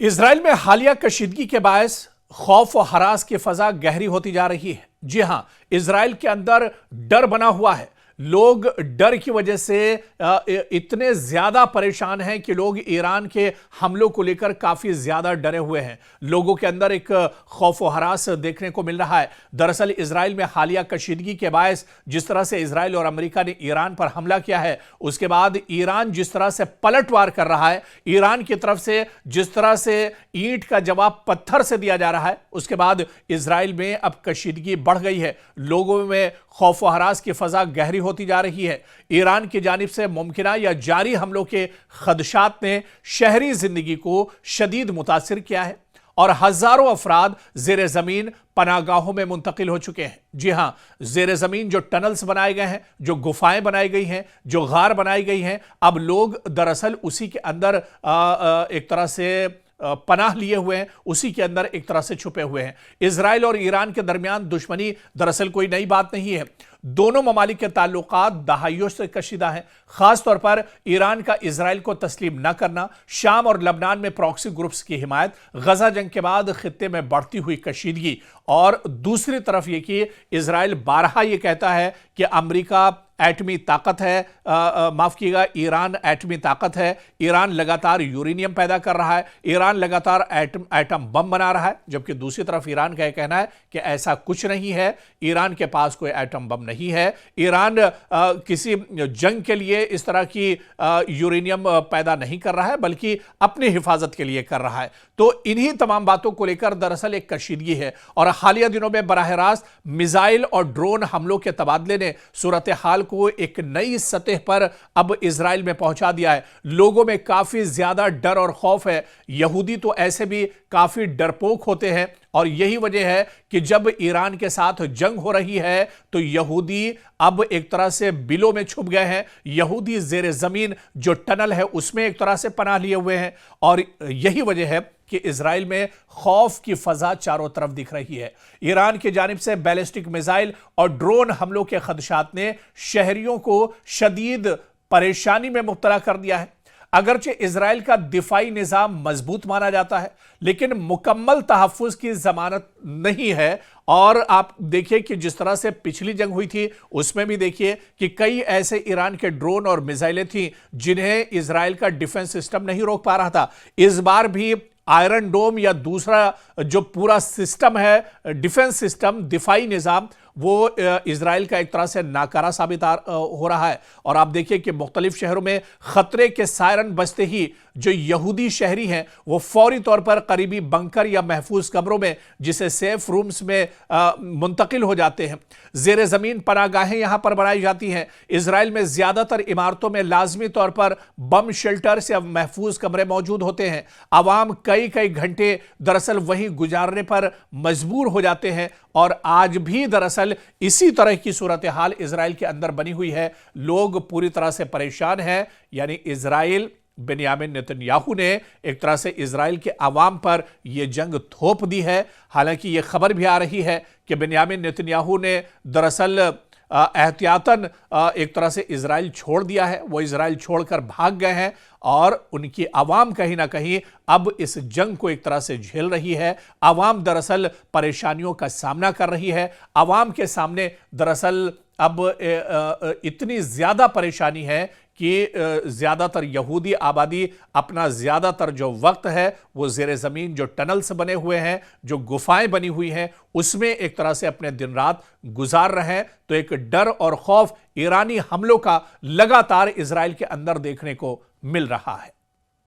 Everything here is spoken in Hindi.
इजराइल में हालिया कशीदगी के बायस खौफ और हरास की फजा गहरी होती जा रही है। जी हां, इजराइल के अंदर डर बना हुआ है। लोग डर की वजह से इतने ज्यादा परेशान हैं कि लोग ईरान के हमलों को लेकर काफी ज्यादा डरे हुए हैं। लोगों के अंदर एक खौफ और हरास देखने को मिल रहा है। दरअसल इजराइल में हालिया कशीदगी के बायस जिस तरह से इजराइल और अमेरिका ने ईरान पर हमला किया है, उसके बाद ईरान जिस तरह से पलटवार कर रहा है, ईरान की तरफ से जिस तरह से ईंट का जवाब पत्थर से दिया जा रहा है, उसके बाद इजराइल में अब कशीदगी बढ़ गई है। लोगों में खौफ और हरास की फजा गहरी होती जा रही है। ईरान की जानिब से मुमकिना या जारी हमलों के खदशात ने शहरी जिंदगी को शदीद मुतासिर किया है और हजारों अफराद जेर जमीन पनागाहों में मुंतकिल हो चुके हैं। जी हां, जेर जमीन जो टनल्स बनाए गए हैं, जो गुफाएं बनाई गई हैं, जो गार बनाई गई हैं, अब लोग दरअसल उसी के अंदर एक तरह से पनाह लिए हुए हैं, उसी के अंदर एक तरह से छुपे हुए हैं। इजराइल और ईरान के दरमियान दुश्मनी दरअसल कोई नई बात नहीं है। दोनों ममालिक के ताल्लुकात दहाइयों से कशीदा हैं। खासतौर पर ईरान का इजराइल को तस्लीम न करना, शाम और लबनान में प्रॉक्सी ग्रुप्स की हिमायत, गजा जंग के बाद खित्ते में बढ़ती हुई कशीदगी, और दूसरी तरफ यह कि इजराइल बारहा यह कहता है कि अमेरिका एटमी ताकत है, माफ कीजिएगा, ईरान एटमी ताकत है। ईरान लगातार यूरेनियम पैदा कर रहा है, ईरान लगातार एटम बम बना रहा है, जबकि दूसरी तरफ ईरान का यह कहना है कि ऐसा कुछ नहीं है, ईरान के पास कोई एटम बम नहीं है। ईरान किसी जंग के लिए इस तरह की यूरेनियम पैदा नहीं कर रहा है, बल्कि अपनी हिफाजत के लिए कर रहा है। तो इन्हीं तमाम बातों को लेकर दरअसल एक कशीदगी है और हालिया दिनों में बराह रास्त मिसाइल और ड्रोन हमलों के तबादले ने सूरत हाल को एक नई सतह पर अब इजराइल में पहुंचा दिया है। लोगों में काफी ज्यादा डर और खौफ है। यहूदी तो ऐसे भी काफी डरपोक होते हैं और यही वजह है कि जब ईरान के साथ जंग हो रही है तो यहूदी अब एक तरह से बिलों में छुप गए हैं। यहूदी जेर जमीन जो टनल है उसमें एक तरह से पनाह लिए हुए हैं और यही वजह है कि इजराइल में खौफ की फजा चारों तरफ दिख रही है। ईरान की जानिब से बैलिस्टिक मिसाइल और ड्रोन हमलों के खदशात ने शहरियों को शदीद परेशानी में मुब्तला कर दिया है। अगरचे इजराइल का दिफाई निजाम मजबूत माना जाता है, लेकिन मुकम्मल तहफ्फुज की जमानत नहीं है। और आप देखिए कि जिस तरह से पिछली जंग हुई थी उसमें भी देखिए कि कई ऐसे ईरान के ड्रोन और मिसाइलें थीं जिन्हें इजराइल का डिफेंस सिस्टम नहीं रोक पा रहा था। इस बार भी आयरन डोम या दूसरा जो पूरा सिस्टम है, डिफेंस सिस्टम, दिफाई निजाम, वो इजराइल का एक तरह से नाकारा साबित हो रहा है। और आप देखिए कि मुख्तलिफ शहरों में खतरे के सायरन बजते ही जो यहूदी शहरी हैं वो फौरी तौर पर करीबी बंकर या महफूज कमरों में, जिसे सेफ रूम्स में मुंतकिल हो जाते हैं। जेर जमीन पनागाहें यहां पर बनाई जाती हैं। इजराइल में ज्यादातर इमारतों में लाजमी तौर पर बम शेल्टर्स या महफूज कमरे मौजूद होते हैं। आवाम कई कई घंटे दरअसल वहीं गुजारने पर मजबूर हो जाते हैं और आज भी दरअसल इसी तरह की सूरत हाल इजराइल के अंदर बनी हुई है। लोग पूरी तरह से परेशान हैं। यानी इजराइल, बेन्यामिन नेतन्याहू ने एक तरह से इजराइल के अवाम पर यह जंग थोप दी है। हालांकि यह खबर भी आ रही है कि बेन्यामिन नेतन्याहू ने दरअसल एहतियातन एक तरह से इजराइल छोड़ दिया है। वो इजराइल छोड़कर भाग गए हैं और उनकी आवाम कहीं ना कहीं अब इस जंग को एक तरह से झेल रही है। आवाम दरअसल परेशानियों का सामना कर रही है। आवाम के सामने दरअसल अब इतनी ज्यादा परेशानी है कि ज्यादातर यहूदी आबादी अपना ज्यादातर जो वक्त है वो जेर जमीन जो टनल्स बने हुए हैं, जो गुफाएं बनी हुई हैं, उसमें एक तरह से अपने दिन रात गुजार रहे हैं। तो एक डर और खौफ ईरानी हमलों का लगातार इजराइल के अंदर देखने को मिल रहा है।